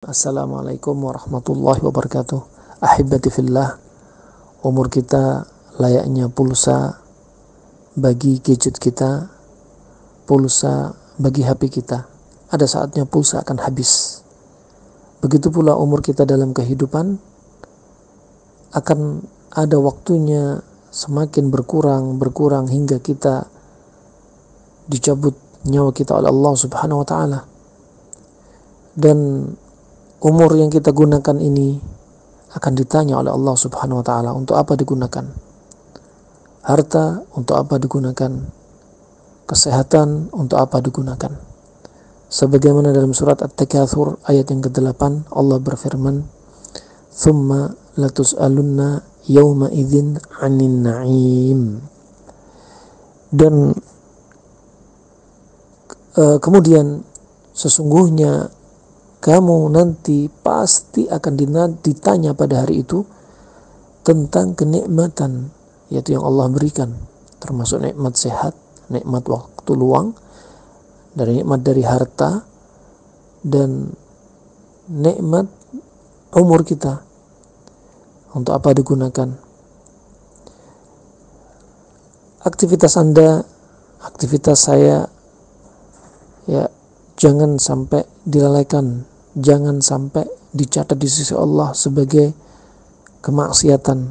Assalamualaikum warahmatullahi wabarakatuh. Ahibati fillah, umur kita layaknya pulsa bagi gadget kita, pulsa bagi HP kita. Ada saatnya pulsa akan habis. Begitu pula umur kita dalam kehidupan akan ada waktunya semakin berkurang hingga kita dicabut nyawa kita oleh Allah Subhanahu wa taala. Dan umur yang kita gunakan ini akan ditanya oleh Allah Subhanahu wa taala, untuk apa digunakan? Harta untuk apa digunakan? Kesehatan untuk apa digunakan? Sebagaimana dalam surat At-Takatsur ayat yang ke-8 Allah berfirman, "Tsumma latus'alunna yauma idzin 'anin na'im." Dan kemudian sesungguhnya kamu nanti pasti akan ditanya pada hari itu tentang kenikmatan, yaitu yang Allah berikan, termasuk nikmat sehat, nikmat waktu luang, dari nikmat dari harta, dan nikmat umur kita. Untuk apa digunakan? Aktivitas Anda, aktivitas saya, ya, jangan sampai dilalaikan, jangan sampai dicatat di sisi Allah sebagai kemaksiatan,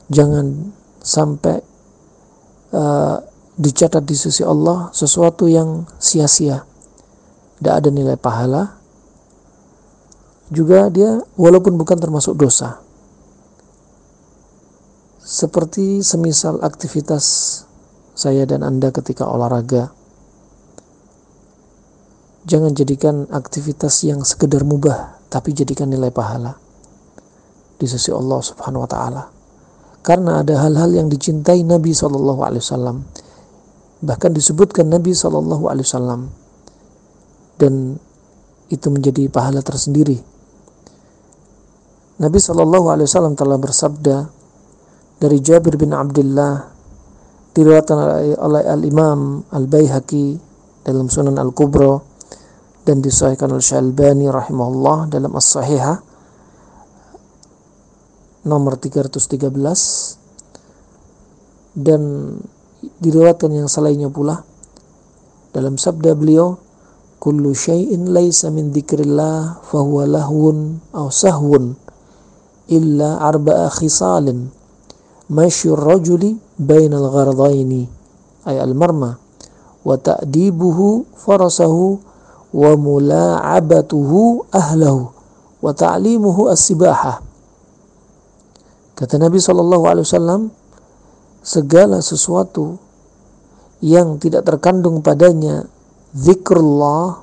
jangan sampai dicatat di sisi Allah sesuatu yang sia-sia, tidak ada nilai pahala, juga dia walaupun bukan termasuk dosa. Seperti semisal aktivitas saya dan Anda ketika olahraga, jangan jadikan aktivitas yang sekedar mubah, tapi jadikan nilai pahala di sisi Allah Subhanahu wa taala. Karena ada hal-hal yang dicintai Nabi SAW, bahkan disebutkan Nabi SAW, dan itu menjadi pahala tersendiri. Nabi SAW telah bersabda dari Jabir bin Abdullah, diriwayatkan oleh Al-Imam Al-Baihaqi dalam Sunan Al-Kubra, dan disahihkan oleh Syalbani rahimahullah dalam As-Sahihah nomor 313, dan diriwayatkan yang selainnya pula dalam sabda beliau, kullu syai'in laisa min dzikrillah fahuwa lahwun aw sahwun illa arba'a khisalin masyur rajuli bainal ghardaini ay al-marma wa ta'dibuhu farasahu wa mula'abatuhu ahlahu wa ta'limuhu as-sibahah. Kata Nabi SAW, segala sesuatu yang tidak terkandung padanya zikrullah,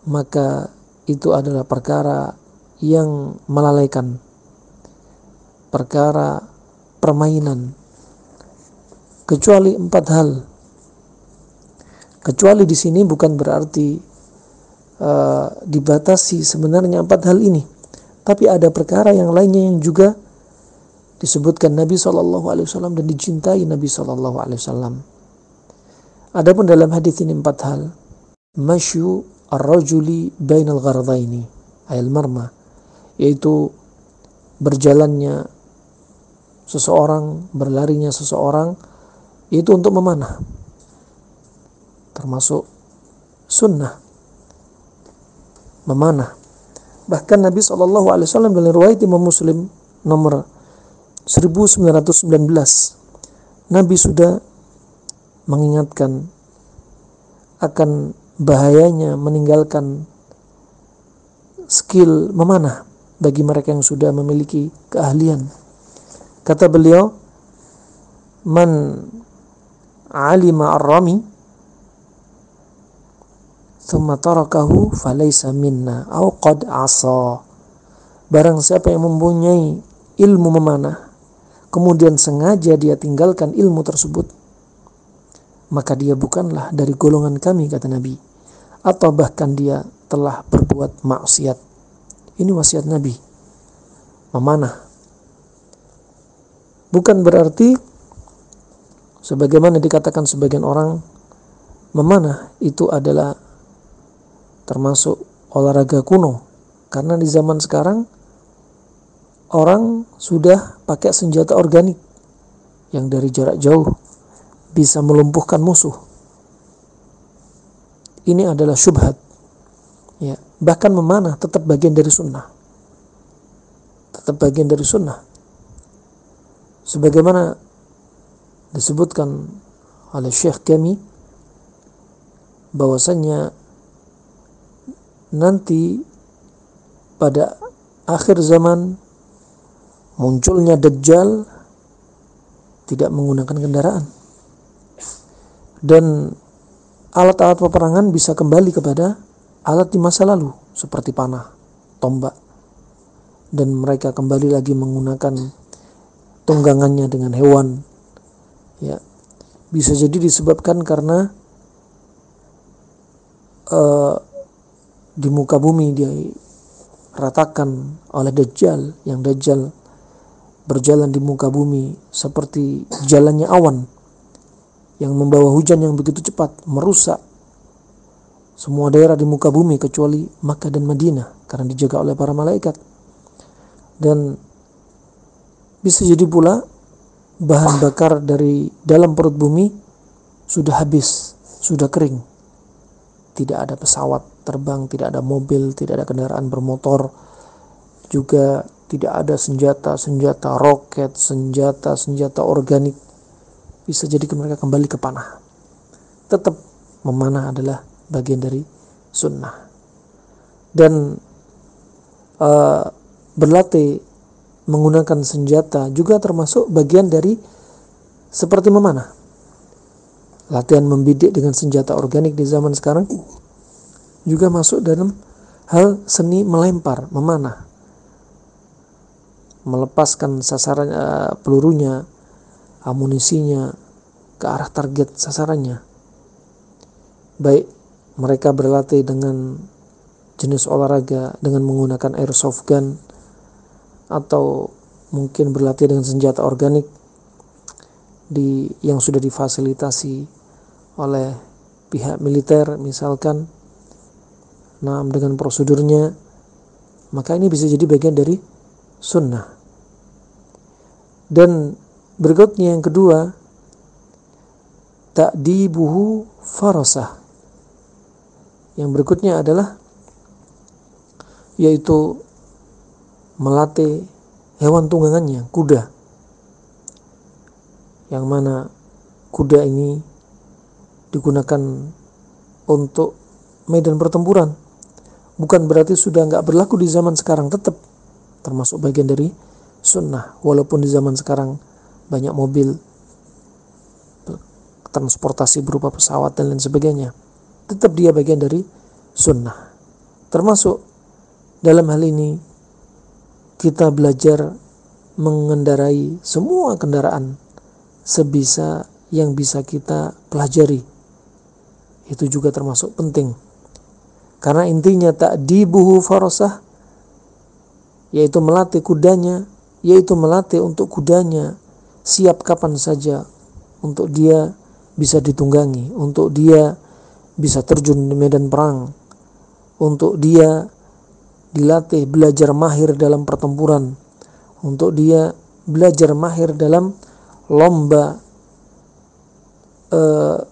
maka itu adalah perkara yang melalaikan, perkara permainan, kecuali 4 hal. Kecuali di sini bukan berarti dibatasi sebenarnya 4 hal ini, tapi ada perkara yang lainnya yang juga disebutkan Nabi SAW dan dicintai Nabi SAW. Adapun dalam hadis ini 4 hal, masyu ar-rajuli bainal ghardaini ayal marma, yaitu berjalannya seseorang, berlarinya seseorang, itu untuk memanah, termasuk sunnah memanah. Bahkan Nabi SAW dalam riwayat Imam Muslim nomor 1919, Nabi sudah mengingatkan akan bahayanya meninggalkan skill memanah bagi mereka yang sudah memiliki keahlian. Kata beliau, man alima ar-rami thumma tarakahu falaysa minna au qad asa. Barang siapa yang mempunyai ilmu memanah kemudian sengaja dia tinggalkan ilmu tersebut, maka dia bukanlah dari golongan kami, kata Nabi, atau bahkan dia telah berbuat maksiat. Ini wasiat Nabi, memanah. Bukan berarti sebagaimana dikatakan sebagian orang, memanah itu adalah termasuk olahraga kuno, Karena di zaman sekarang orang sudah pakai senjata organik yang dari jarak jauh bisa melumpuhkan musuh. Ini adalah syubhat. Ya, bahkan memanah tetap bagian dari sunnah. Tetap bagian dari sunnah. Sebagaimana disebutkan oleh Syekh kami bahwasanya nanti pada akhir zaman munculnya Dajjal tidak menggunakan kendaraan, dan alat-alat peperangan bisa kembali kepada alat di masa lalu seperti panah, tombak, dan mereka kembali lagi menggunakan tunggangannya dengan hewan. Ya, bisa jadi disebabkan karena di muka bumi diratakan oleh Dajjal, yang Dajjal berjalan di muka bumi seperti jalannya awan yang membawa hujan yang begitu cepat, merusak semua daerah di muka bumi kecuali Makkah dan Madinah karena dijaga oleh para malaikat. Dan bisa jadi pula bahan bakar dari dalam perut bumi sudah habis, sudah kering. Tidak ada pesawat terbang, tidak ada mobil, tidak ada kendaraan bermotor, juga tidak ada senjata roket, senjata organik. Bisa jadi mereka kembali ke panah. Tetap memanah adalah bagian dari sunnah. Dan berlatih menggunakan senjata juga termasuk bagian dari seperti memanah. Latihan membidik dengan senjata organik di zaman sekarang juga masuk dalam hal seni melempar, memanah, melepaskan sasaran pelurunya, amunisinya ke arah target sasarannya. Baik mereka berlatih dengan jenis olahraga dengan menggunakan airsoft gun, atau mungkin berlatih dengan senjata organik yang sudah difasilitasi oleh pihak militer misalkan, dengan prosedurnya, maka ini bisa jadi bagian dari sunnah. Dan berikutnya yang kedua, ta'dibuhu farasah. Yang berikutnya adalah yaitu melatih hewan tunggangannya, kuda. Yang mana kuda ini digunakan untuk medan pertempuran. Bukan berarti sudah nggak berlaku di zaman sekarang, tetap termasuk bagian dari sunnah. Walaupun di zaman sekarang banyak mobil, transportasi berupa pesawat dan lain sebagainya, tetap dia bagian dari sunnah. Termasuk dalam hal ini kita belajar mengendarai semua kendaraan sebisa yang bisa kita pelajari. Itu juga termasuk penting. Karena intinya ta'dibuhu farasah, yaitu melatih kudanya, yaitu melatih untuk kudanya siap kapan saja untuk dia bisa ditunggangi, untuk dia bisa terjun di medan perang, untuk dia dilatih belajar mahir dalam pertempuran, untuk dia belajar mahir dalam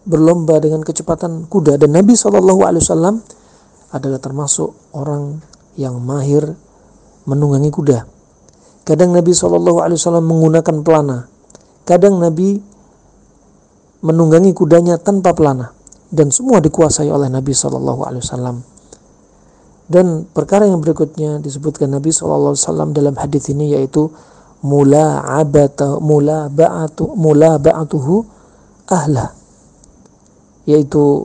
berlomba dengan kecepatan kuda. Dan Nabi SAW adalah termasuk orang yang mahir menunggangi kuda. Kadang Nabi SAW menggunakan pelana, kadang Nabi menunggangi kudanya tanpa pelana, dan semua dikuasai oleh Nabi SAW. Dan perkara yang berikutnya disebutkan Nabi SAW dalam hadis ini, yaitu mulaba'atuhu ahlah, yaitu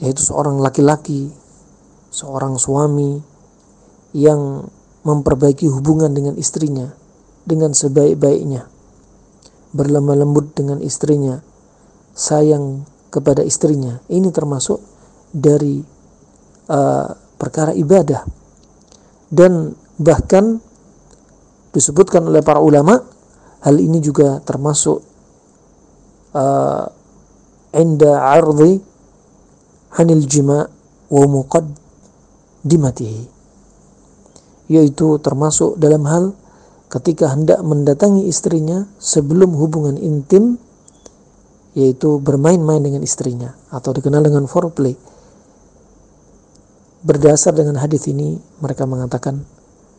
yaitu seorang laki-laki, seorang suami yang memperbaiki hubungan dengan istrinya dengan sebaik-baiknya, berlemah lembut dengan istrinya, sayang kepada istrinya. Ini termasuk dari perkara ibadah. Dan bahkan disebutkan oleh para ulama, hal ini juga termasuk inda ardi anil jima' wa muqaddimatihi, yaitu termasuk dalam hal ketika hendak mendatangi istrinya sebelum hubungan intim, yaitu bermain-main dengan istrinya atau dikenal dengan foreplay. Berdasar dengan hadis ini mereka mengatakan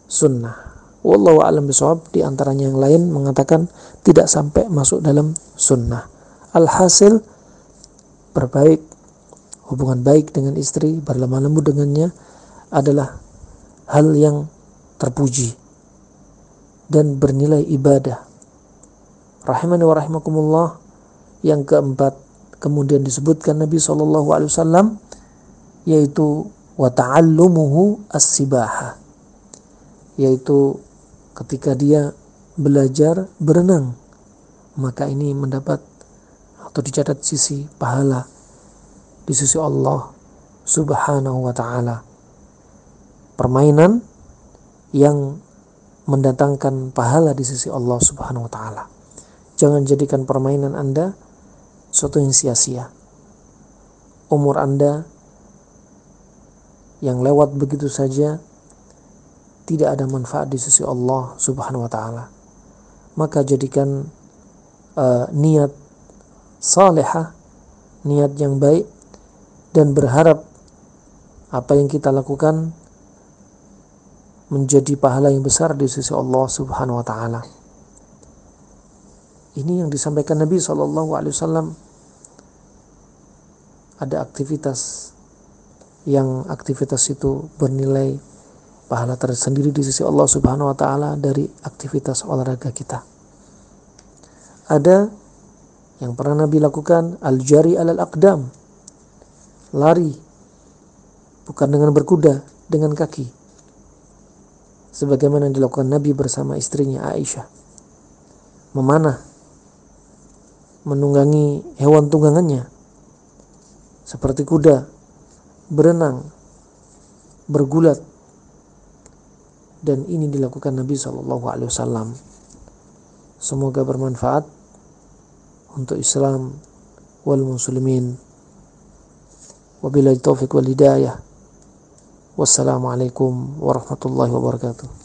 sunnah. Wallahu a'lam bishawab. Di antaranya yang lain mengatakan tidak sampai masuk dalam sunnah. Alhasil, berbaik, hubungan baik dengan istri, berlemah lembut dengannya adalah hal yang terpuji dan bernilai ibadah. Rahimani wa rahimakumullah. Yang keempat, kemudian disebutkan Nabi SAW, yaitu wa ta'allumuhu as-sibaha, yaitu ketika dia belajar berenang, maka ini mendapat atau dicatat sisi pahala di sisi Allah Subhanahu wa ta'ala. Permainan yang mendatangkan pahala di sisi Allah Subhanahu wa ta'ala. Jangan jadikan permainan Anda suatu yang sia-sia. Umur Anda yang lewat begitu saja tidak ada manfaat di sisi Allah Subhanahu wa ta'ala. Maka jadikan niat salihah, niat yang baik, dan berharap apa yang kita lakukan menjadi pahala yang besar di sisi Allah Subhanahu wa ta'ala. Ini yang disampaikan Nabi SAW. Ada aktivitas yang aktivitas itu bernilai pahala tersendiri di sisi Allah Subhanahu wa ta'ala dari aktivitas olahraga kita. Ada yang pernah Nabi lakukan, al-jari alal aqdam, lari bukan dengan berkuda, dengan kaki, sebagaimana yang dilakukan Nabi bersama istrinya Aisyah. Memanah, menunggangi hewan tunggangannya seperti kuda, berenang, bergulat, dan ini dilakukan Nabi SAW. Semoga bermanfaat untuk Islam wal muslimin. Wabillahi taufiq wal hidayah. Wassalamualaikum warahmatullahi wabarakatuh.